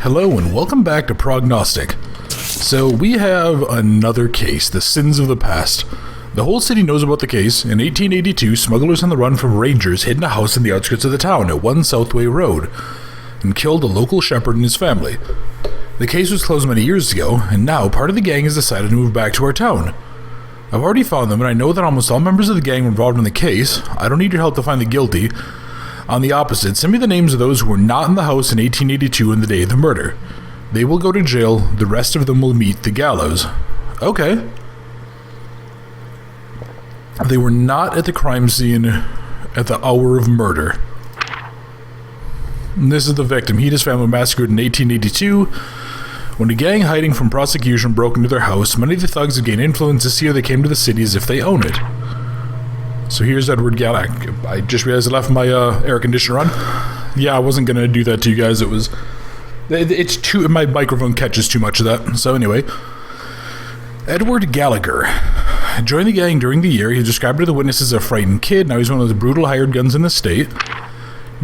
Hello and welcome back to Prognostic. So we have another case, the sins of the past. The whole city knows about the case. In 1882, smugglers on the run from rangers hid in a house in the outskirts of the town at 1 Southway Road and killed a local shepherd and his family. The case was closed many years ago, and now part of the gang has decided to move back to our town. I've already found them, and I know that almost all members of the gang were involved in the case. I don't need your help to find the guilty. On the opposite, send me the names of those who were not in the house in 1882 on the day of the murder. They will go to jail, the rest of them will meet the gallows. Okay. They were not at the crime scene at the hour of murder. And this is the victim. He and his family were massacred in 1882. When a gang hiding from prosecution broke into their house, many of the thugs have gained influence this year. They came to the city as if they own it. So here's Edward Gallagher. I just realized I left my air conditioner on. Yeah, I wasn't going to do that to you guys. It's too, my microphone catches too much of that. So anyway, Edward Gallagher joined the gang during the year. He described to the witnesses as a frightened kid. Now he's one of the brutal hired guns in the state.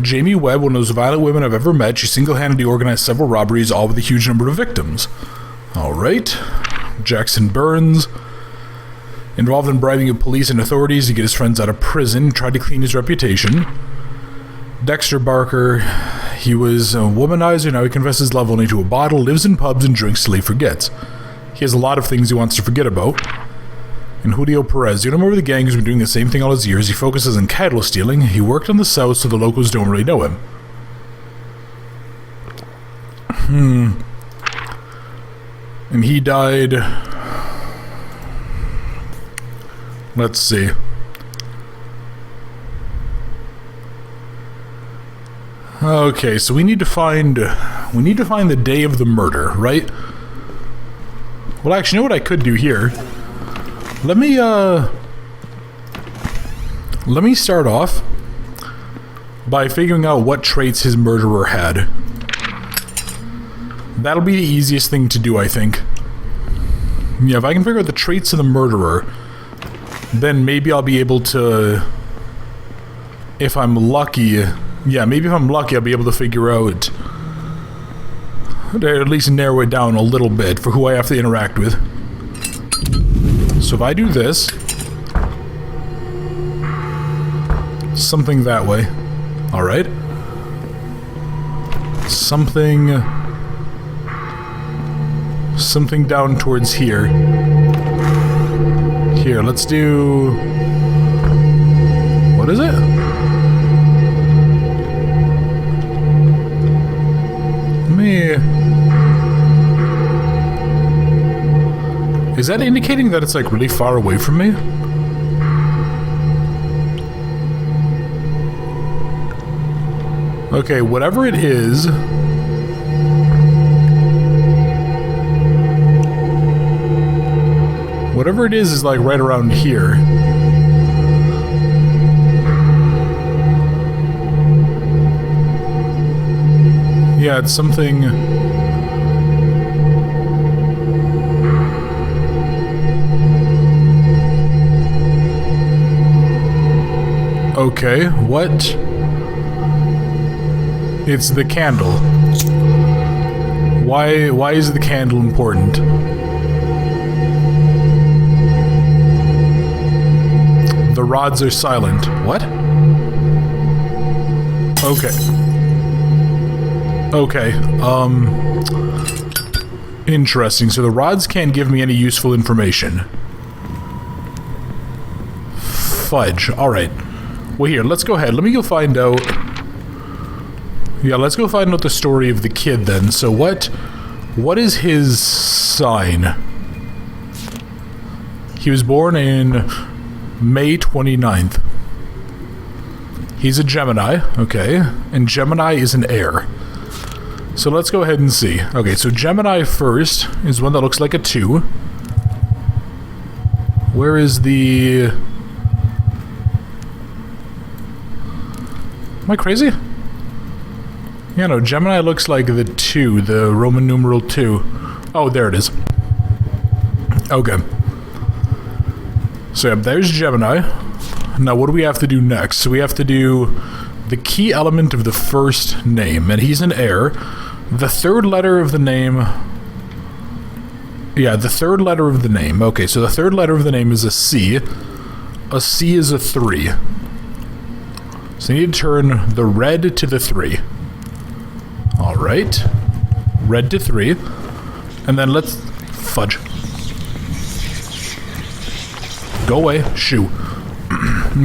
Jamie Webb, one of those violent women I've ever met. She single-handedly organized several robberies, all with a huge number of victims. Alright. Jackson Burns, involved in bribing of police and authorities to get his friends out of prison, tried to clean his reputation. Dexter Barker, he was a womanizer. Now he confesses love only to a bottle, lives in pubs, and drinks till he forgets. He has a lot of things he wants to forget about. And Julio Perez, the other member of the gang who's been doing the same thing all his years. He focuses on cattle stealing. He worked on the south, so the locals don't really know him. And he died... Let's see. Okay, so we need to find the day of the murder, right? Well, actually, you know what I could do here? Let me start off by figuring out what traits his murderer had. That'll be the easiest thing to do, I think. Yeah, if I can figure out the traits of the murderer, then maybe I'll be able to, if I'm lucky, I'll be able to figure out, or at least narrow it down a little bit for who I have to interact with. So if I do this, something that way, alright, something down towards here. Here, let's do... What is it? Is that indicating that it's like really far away from me? Okay, whatever it is... Whatever it is like right around here. Yeah, it's something... Okay, what? It's the candle. Why is the candle important? The rods are silent. What? Okay. Interesting. So the rods can't give me any useful information. Fudge. Alright. Well, here, let's go ahead. Let me go find out... Yeah, let's go find out the story of the kid then. So what is his sign? He was born in May 29th. He's a Gemini, okay. And Gemini is an heir. So let's go ahead and see. Okay, so Gemini first is one that looks like a 2. Where is the... Am I crazy? Yeah, no, Gemini looks like the 2, the Roman numeral 2. Oh, there it is. Okay. So yeah, there's Gemini. Now what do we have to do next? So we have to do the key element of the first name, and he's an heir. The third letter of the name... Yeah, the third letter of the name. Okay, so the third letter of the name is a C. A C is a 3. So you need to turn the red to the 3. Alright. Red to 3. And then let's... Fudge. Go away. Shoo.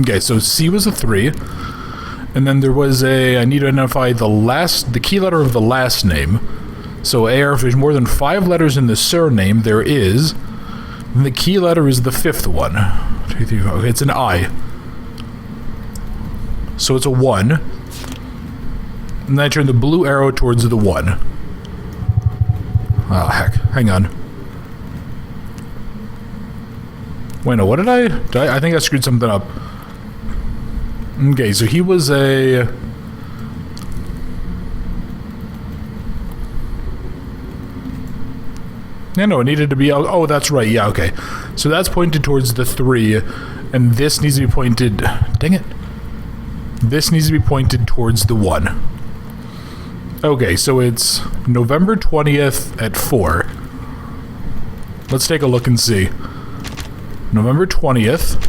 Okay, so C was a 3. And then there was a... I need to identify the key letter of the last name. So AR, if there's more than 5 letters in the surname, there is. And the key letter is the 5th one. Okay, it's an I. So it's a 1. And then I turn the blue arrow towards the 1. Oh, heck. Hang on. Wait, no, what did I think I screwed something up. Okay, so he was a... Yeah, no, it needed to be... Oh, that's right, yeah, okay. So that's pointed towards the 3, and this needs to be pointed... Dang it. This needs to be pointed towards the 1. Okay, so it's November 20th at 4. Let's take a look and see. November 20th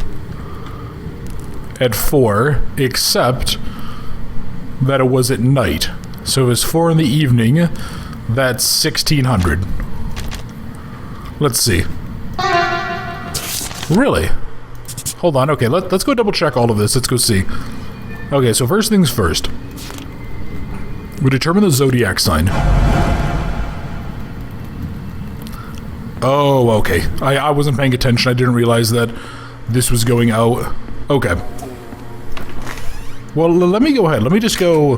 at 4, except that it was at night. So it was 4 in the evening. That's 1600. Let's see. Really? Hold on, okay, let's go double check all of this. Let's go see. Okay, so first things first. We determine the zodiac sign. Oh, okay. I wasn't paying attention. I didn't realize that this was going out. Okay. Well, let me go ahead. Let me go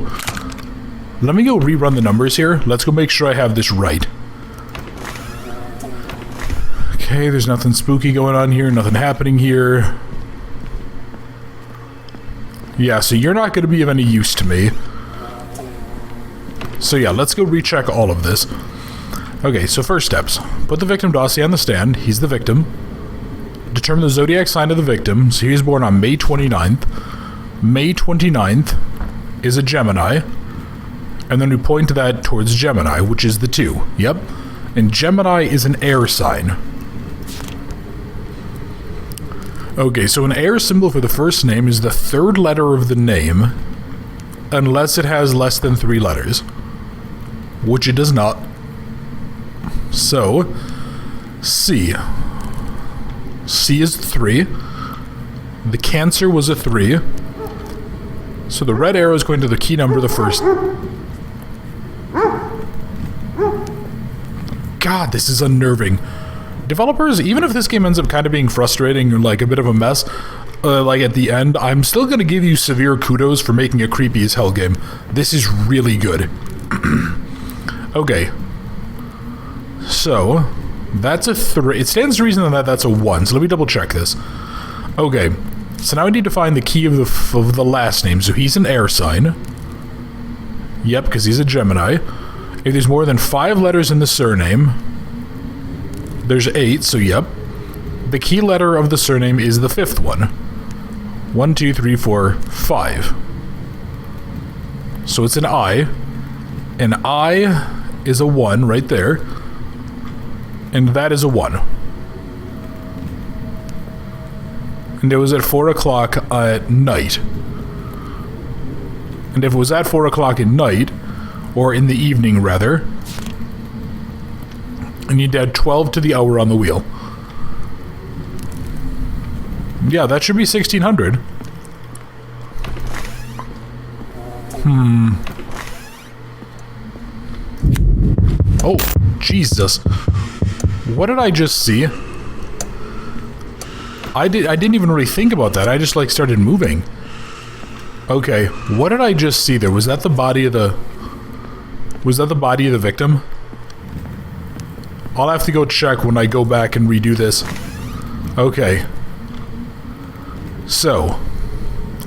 rerun the numbers here. Let's go make sure I have this right. Okay, there's nothing spooky going on here. Nothing happening here. Yeah, so you're not going to be of any use to me. So yeah, let's go recheck all of this. Okay, so first steps. Put the victim dossier on the stand. He's the victim. Determine the zodiac sign of the victim. So he was born on May 29th. May 29th is a Gemini. And then we point that towards Gemini, which is the 2. Yep. And Gemini is an air sign. Okay, so an air symbol for the first name is the third letter of the name, unless it has less than 3 letters. Which it does not. So, C. C is 3. The Cancer was a 3. So the red arrow is going to the key number, the first. God, this is unnerving. Developers, even if this game ends up kind of being frustrating or like a bit of a mess, like at the end, I'm still going to give you severe kudos for making a creepy as hell game. This is really good. Okay. So, that's a 3. It stands to reason that that's a 1, so let me double check this. Okay. So now I need to find the key of the last name. So he's an air sign. Yep, because he's a Gemini. If there's more than 5 letters in the surname, there's 8, so yep. The key letter of the surname is the 5th one. 1, 2, 3, 4, 5. So it's an I. An I is a 1 right there. And that is a 1. And it was at 4 o'clock at night. And if it was at 4 o'clock at night, or in the evening rather, and you'd add 12 to the hour on the wheel. Yeah, that should be 1600. Oh, Jesus. What did I just see? I didn't even really think about that. I just like started moving. Okay, what did I just see there? Was that the body of the... Was that the body of the victim? I'll have to go check when I go back and redo this. Okay. So,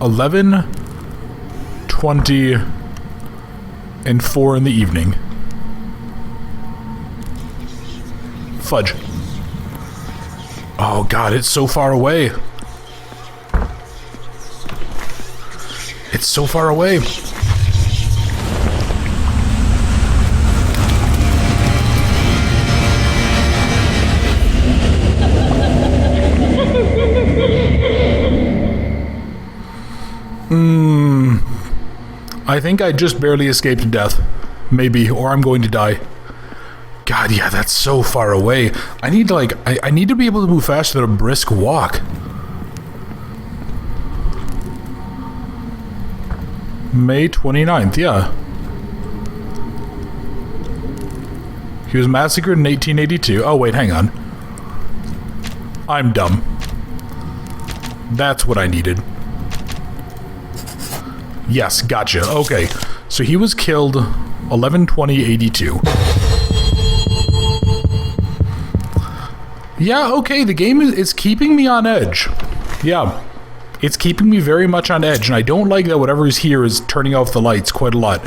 11, 20, and 4 in the evening. Fudge. Oh god, it's so far away. It's so far away. I think I just barely escaped death. Maybe, or I'm going to die. God, yeah, that's so far away. I need to, like, I need to be able to move faster than a brisk walk. May 29th, yeah. He was massacred in 1882. Oh, wait, hang on. I'm dumb. That's what I needed. Yes, gotcha. Okay. So he was killed 11/20/82. Yeah, okay, the game is keeping me on edge. Yeah. It's keeping me very much on edge, and I don't like that whatever is here is turning off the lights quite a lot.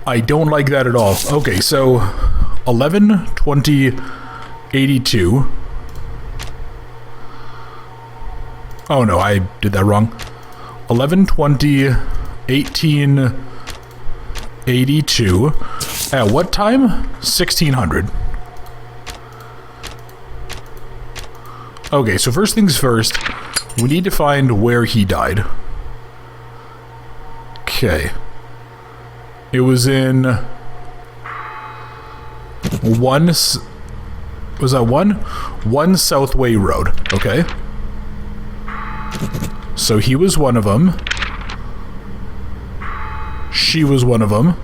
I don't like that at all. Okay, so 11/20/82. Oh no, I did that wrong. 11/20/1882. At what time? 1600. Okay, so first things first, we need to find where he died. Okay. It was in one Southway Road, okay? So he was one of them. She was one of them.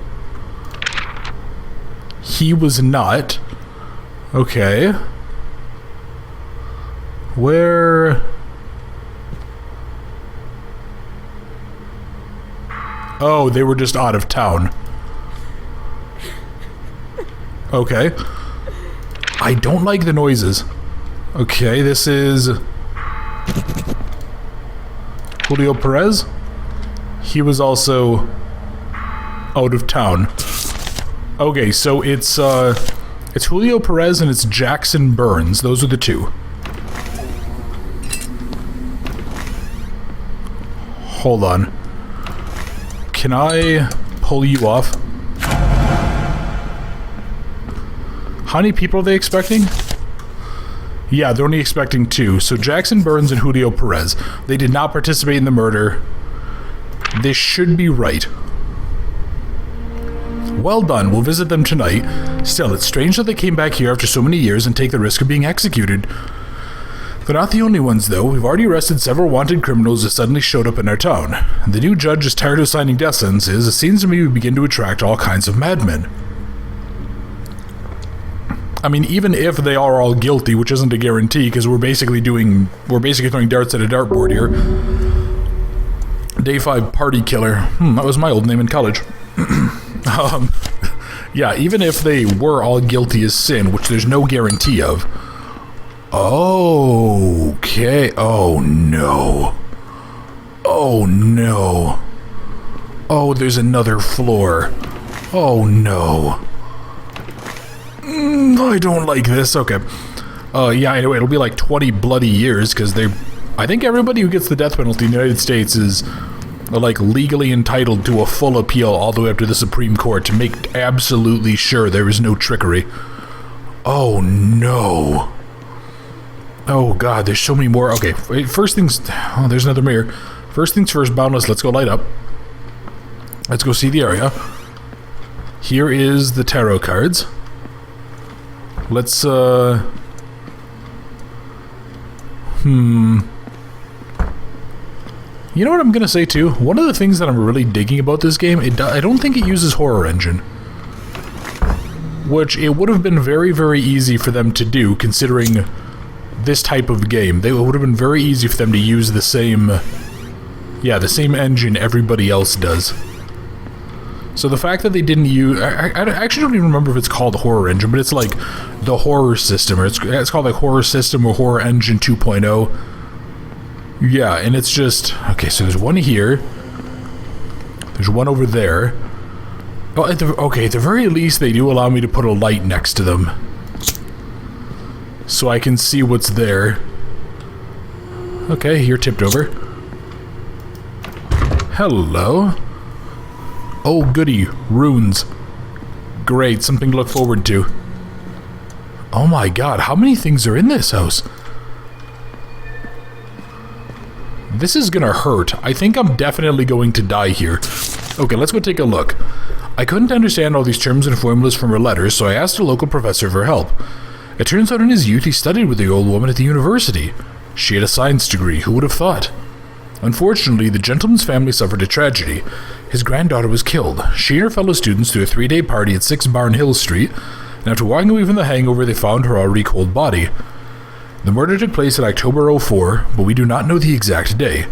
He was not. Okay. Where... Oh, they were just out of town. Okay. I don't like the noises. Okay, this is... Julio Perez? He was also out of town. Okay, so it's Julio Perez and it's Jackson Burns. Those are the two. Hold on. Can I pull you off? How many people are they expecting? Yeah, they're only expecting 2. So Jackson Burns and Julio Perez. They did not participate in the murder. This should be right. Well done, we'll visit them tonight. Still, it's strange that they came back here after so many years and take the risk of being executed. They're not the only ones, though. We've already arrested several wanted criminals that suddenly showed up in our town. The new judge is tired of signing death sentences. It seems to me we begin to attract all kinds of madmen. I mean, even if they are all guilty, which isn't a guarantee, because we're basically throwing darts at a dartboard here. Day 5 party killer. That was my old name in college. Yeah, even if they were all guilty as sin, which there's no guarantee of. Okay. Oh, no. Oh, no. Oh, there's another floor. Oh, no. I don't like this. Okay. Yeah, anyway, it'll be like 20 bloody years, because I think everybody who gets the death penalty in the United States is, like, legally entitled to a full appeal all the way up to the Supreme Court to make absolutely sure there is no trickery. Oh, no. Oh, God, there's so many more. Okay, first things... Oh, there's another mirror. First things first, Boundless, let's go light up. Let's go see the area. Here is the tarot cards. Let's, You know what I'm gonna say, too? One of the things that I'm really digging about this game, I don't think it uses Horror Engine. Which, it would have been very, very easy for them to do, considering this type of game. It would have been very easy for them to use the same... Yeah, the same engine everybody else does. So the fact that they didn't use... I actually don't even remember if it's called Horror Engine, but it's like the Horror System, or it's called like Horror System or Horror Engine 2.0. Yeah, and it's just... Okay, so there's one here. There's one over there. Oh, at the very least, they do allow me to put a light next to them. So I can see what's there. Okay, you're tipped over. Hello. Oh, goody. Runes. Great, something to look forward to. Oh my god, how many things are in this house? This is gonna hurt. I think I'm definitely going to die here. Okay, let's go take a look. I couldn't understand all these terms and formulas from her letters, so I asked a local professor for help. It turns out in his youth he studied with the old woman at the university. She had a science degree, who would have thought? Unfortunately, the gentleman's family suffered a tragedy. His granddaughter was killed. She and her fellow students threw a 3-day party at 6 Barn Hill Street, and after walking away from the hangover, they found her already cold body. The murder took place in October 04, but we do not know the exact day.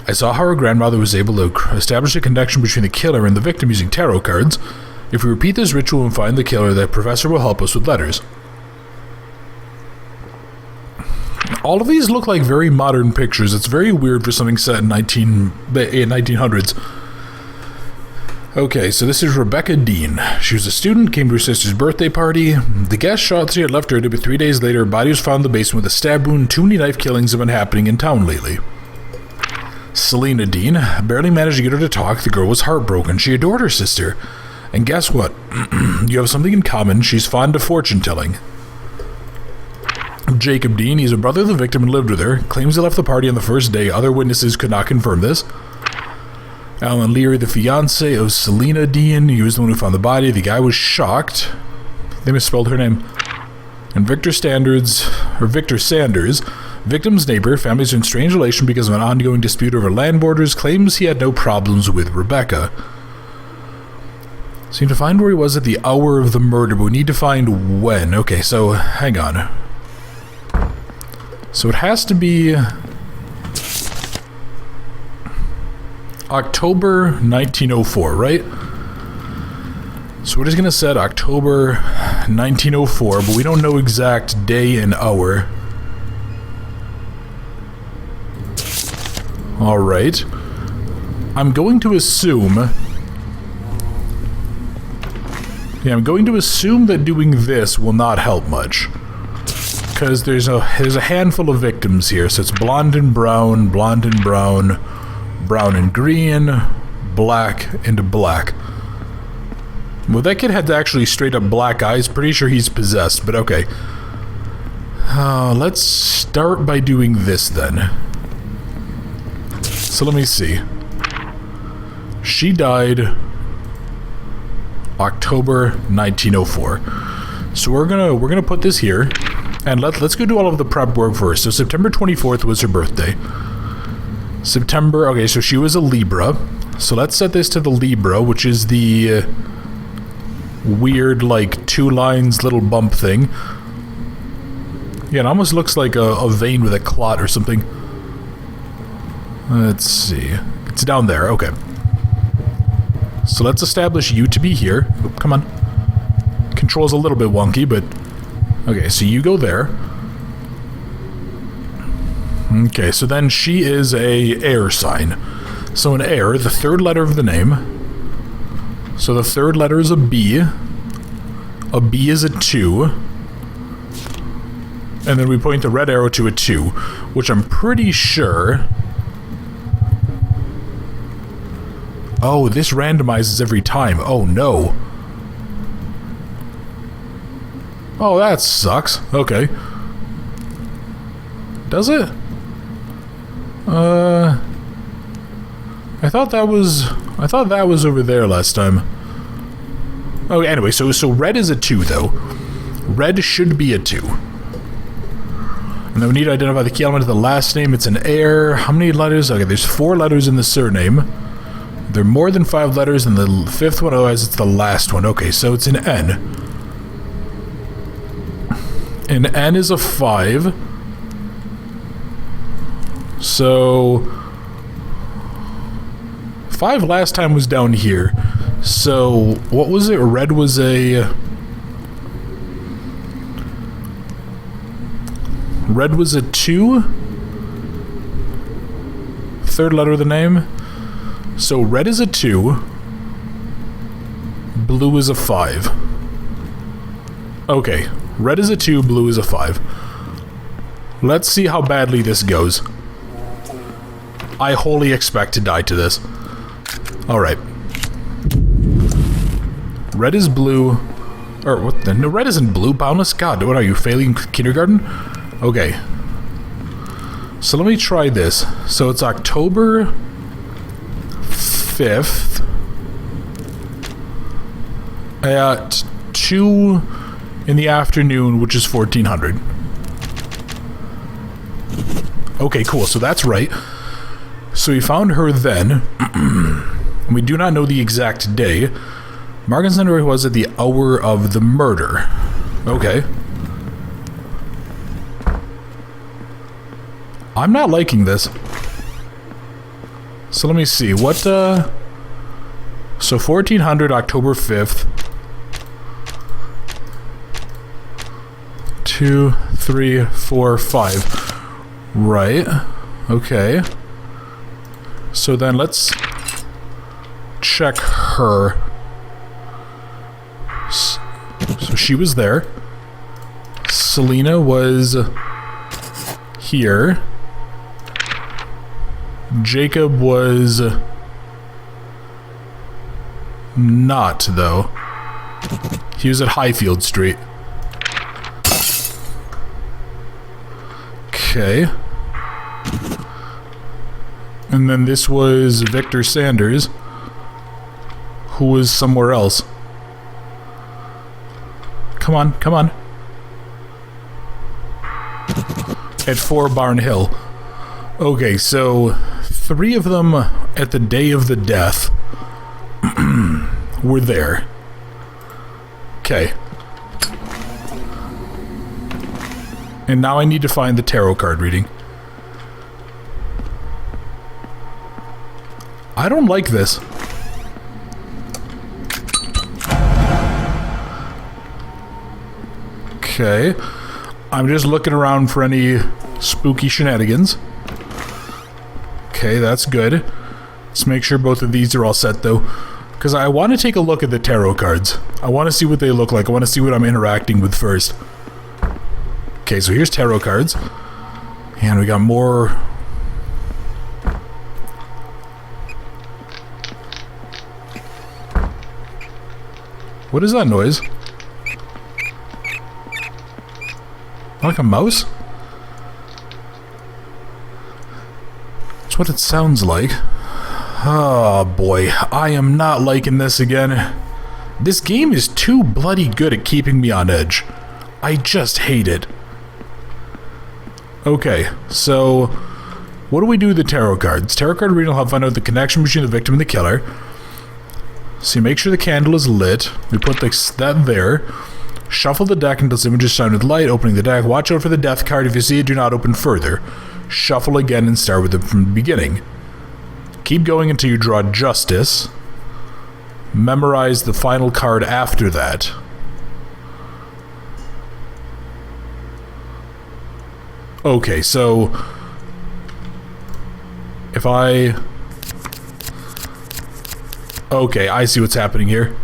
I saw how her grandmother was able to establish a connection between the killer and the victim using tarot cards. If we repeat this ritual and find the killer, the professor will help us with letters. All of these look like very modern pictures. It's very weird for something set in 1900s. Okay, so this is Rebecca Dean. She was a student, came to her sister's birthday party. The guest shot she had left her, but 3 days later, her body was found in the basement with a stab wound. Too many knife killings have been happening in town lately. Selena Dean. Barely managed to get her to talk. The girl was heartbroken. She adored her sister. And guess what? You have something in common. She's fond of fortune-telling. Jacob Dean. He's a brother of the victim and lived with her. Claims he left the party on the first day. Other witnesses could not confirm this. Alan Leary, the fiancé of Selena Dean. He was the one who found the body. The guy was shocked. They misspelled her name. And Victor Sanders, victim's neighbor, families are in strange relation because of an ongoing dispute over land borders, claims he had no problems with Rebecca. So you need to find where he was at the hour of the murder, but we need to find when. Okay, so hang on. So it has to be October 1904, right? So we're just going to set October 1904, but we don't know exact day and hour. Alright. I'm going to assume... Yeah, I'm going to assume that doing this will not help much. Because there's a handful of victims here, so it's blonde and brown, brown and green, black and black. Well, that kid had actually straight up black eyes. Pretty sure he's possessed, but okay. Let's start by doing this then. So let me see. She died October 1904. So we're gonna put this here, and let's go do all of the prep work first. So September 24th was her birthday. Okay, so she was a Libra. So let's set this to the Libra, which is the weird, like, 2 lines little bump thing. Yeah, it almost looks like a vein with a clot or something. Let's see. It's down there, okay. So let's establish you to be here. Oop, come on. Control's a little bit wonky, but... Okay, so you go there. Okay, so then she is a air sign. So an air, the 3rd letter of the name. So the 3rd letter is a B. A B is a 2. And then we point the red arrow to a 2, which I'm pretty sure... Oh, this randomizes every time. Oh, no. Oh, that sucks. Okay. Does it? I thought that was over there last time. Oh, anyway, so red is a 2, though. Red should be a 2. And then we need to identify the key element of the last name. It's an air. How many letters? Okay, there's 4 letters in the surname. There are more than 5 letters in the 5th one, otherwise it's the last one. Okay, so it's an N. An N is a 5. So 5 last time was down here. So what was it? Red was a 2. 3rd letter of the name. So red is a 2. Blue is a 5. Okay, red is a 2, blue is a 5. Let's see how badly this goes. I wholly expect to die to this. Alright. Red is blue. Or what the? No, red isn't blue, Boundless. God, what are you, failing kindergarten? Okay. So let me try this. So it's October 5th at 2 in the afternoon, which is 1400. Okay, cool. So that's right. So we found her then. We do not know the exact day. Mark said where he was at the hour of the murder. Okay. I'm not liking this. So let me see. What, So 1400, October 5th. 2, 3, 4, 5. Right. Okay. So then let's check her. So she was there. Selena was here. Jacob was not, though. He was at Highfield Street. Okay. And then this was Victor Sanders, who was somewhere else. Come on, come on. At 4 Barn Hill. Okay, so 3 of them at the day of the death were there. Okay. And now I need to find the tarot card reading. I don't like this. Okay. I'm just looking around for any spooky shenanigans. Okay, that's good. Let's make sure both of these are all set, though. Because I want to take a look at the tarot cards. I want to see what they look like. I want to see what I'm interacting with first. Okay, so here's tarot cards. And we got more... What is that noise? Like a mouse? That's what it sounds like. Oh boy, I am not liking this again. This game is too bloody good at keeping me on edge. I just hate it. Okay, so what do we do with the tarot cards? Tarot card reading will help find out the connection between the victim and the killer. So you make sure the candle is lit. We put that there. Shuffle the deck until the images shine with light. Opening the deck. Watch out for the death card. If you see it, do not open further. Shuffle again and start with it from the beginning. Keep going until you draw justice. Memorize the final card after that. Okay, so if I... Okay, I see what's happening here.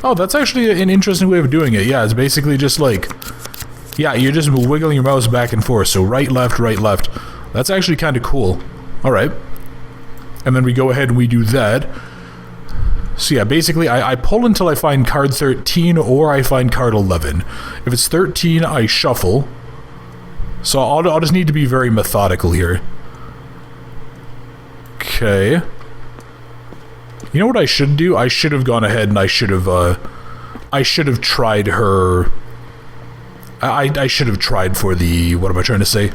Oh, that's actually an interesting way of doing it. Yeah, it's basically just like... Yeah, you're just wiggling your mouse back and forth. So right, left, right, left. That's actually kind of cool. Alright. And then we go ahead and we do that. So yeah, basically I pull until I find card 13 or I find card 11. If it's 13, I shuffle. So I'll just need to be very methodical here. Okay. You know what I should do? I should have gone ahead and I should have tried her... I should have tried for the... What am I trying to say?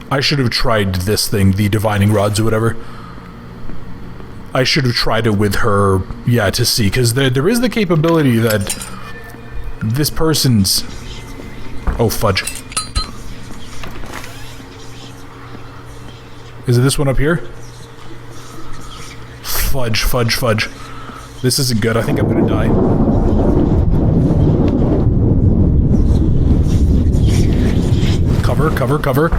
I should have tried this thing, the divining rods or whatever. I should have tried it with her, yeah, to see, because there is the capability that this person's... Oh, fudge. Is it this one up here? Fudge, fudge, fudge. This isn't good. I think I'm gonna die. Cover, cover, cover.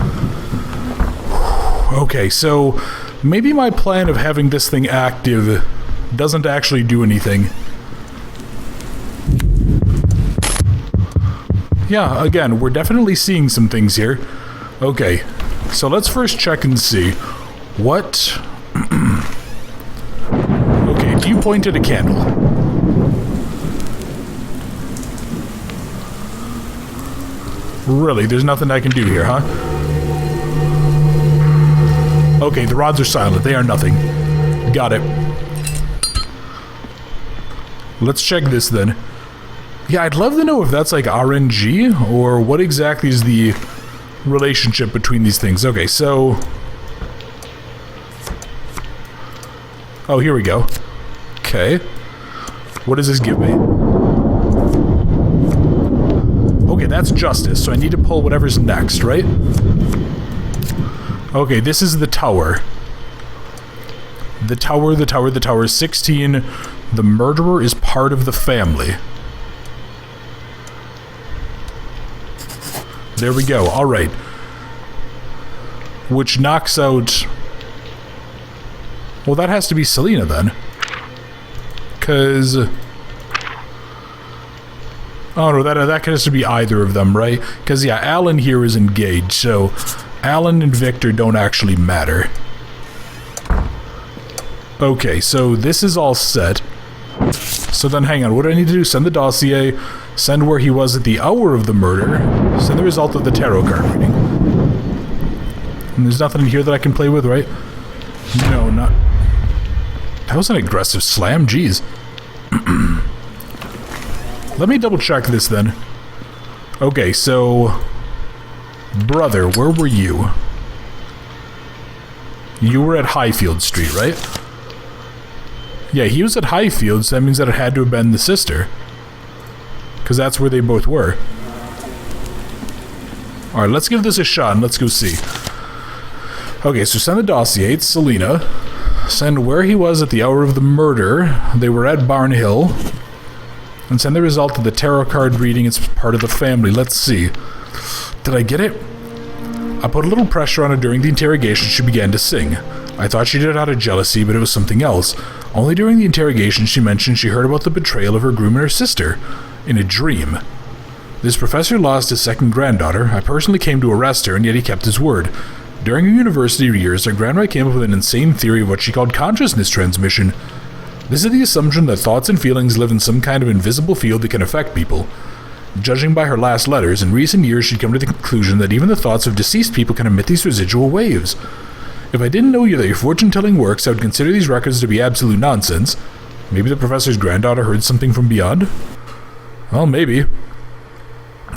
Okay, so maybe my plan of having this thing active doesn't actually do anything. Yeah, again, we're definitely seeing some things here. Okay, so let's first check and see. What... Okay, do you point at a candle? Really? There's nothing I can do here, huh? Okay, the rods are silent. They are nothing. Got it. Let's check this then. Yeah, I'd love to know if that's like RNG or what exactly is the relationship between these things. Okay, so... Oh, here we go. Okay. What does this give me? Okay, that's justice, so I need to pull whatever's next, right? Okay, this is the tower. The tower is 16. The murderer is part of the family. There we go, alright. Which knocks out... Well, that has to be Selena then. Because... Oh no, that has to be either of them, right? Because, yeah, Alan here is engaged, so... Alan and Victor don't actually matter. Okay, so this is all set. So then, hang on, what do I need to do? Send the dossier, send where he was at the hour of the murder, send the result of the tarot card reading. And there's nothing in here that I can play with, right? No, not... That was an aggressive slam, jeez. Let me double check this then. Okay, so... Brother, where were you? You were at Highfield Street, right? Yeah, he was at Highfield, so that means that it had to have been the sister. Because that's where they both were. Alright, let's give this a shot and let's go see. Okay, so send the dossier, it's Selena. Send where he was at the hour of the murder. They were at Barn Hill. And send the result of the tarot card reading, it's part of the family. Let's see. Did I get it? I put a little pressure on her during the interrogation. She began to sing. I thought she did it out of jealousy, but it was something else. Only during the interrogation she mentioned she heard about the betrayal of her groom and her sister. In a dream. This professor lost his second granddaughter. I personally came to arrest her, and yet he kept his word. During her university years, her grandmother came up with an insane theory of what she called consciousness transmission. This is the assumption that thoughts and feelings live in some kind of invisible field that can affect people. Judging by her last letters, in recent years she'd come to the conclusion that even the thoughts of deceased people can emit these residual waves. If I didn't know you that your fortune-telling works, I would consider these records to be absolute nonsense. Maybe the professor's granddaughter heard something from beyond? Well, maybe.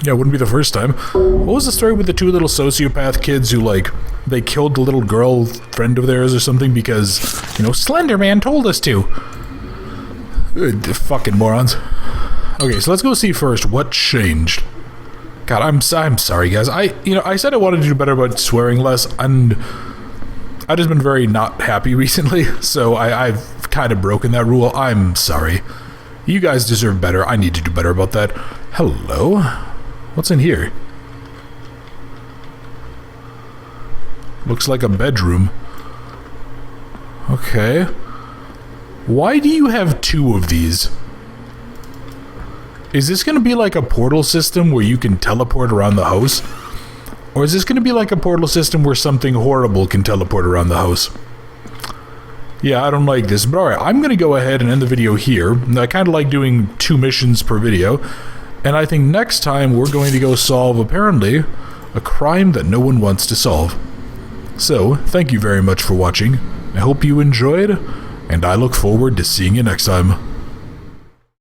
Yeah, it wouldn't be the first time. What was the story with the two little sociopath kids who, like, they killed the little girl friend of theirs or something because, you know, Slender Man told us to? Fucking morons. Okay, so let's go see first what changed. God, I'm sorry, guys. I said I wanted to do better about swearing less, and I've just been very not happy recently, so I've kind of broken that rule. I'm sorry. You guys deserve better. I need to do better about that. Hello? What's in here? Looks like a bedroom. Okay. Why do you have two of these? Is this going to be like a portal system where you can teleport around the house? Or is this going to be like a portal system where something horrible can teleport around the house? Yeah, I don't like this, but alright, I'm going to go ahead and end the video here. I kind of like doing 2 missions per video, and I think next time we're going to go solve, apparently, a crime that no one wants to solve. So, thank you very much for watching. I hope you enjoyed, and I look forward to seeing you next time.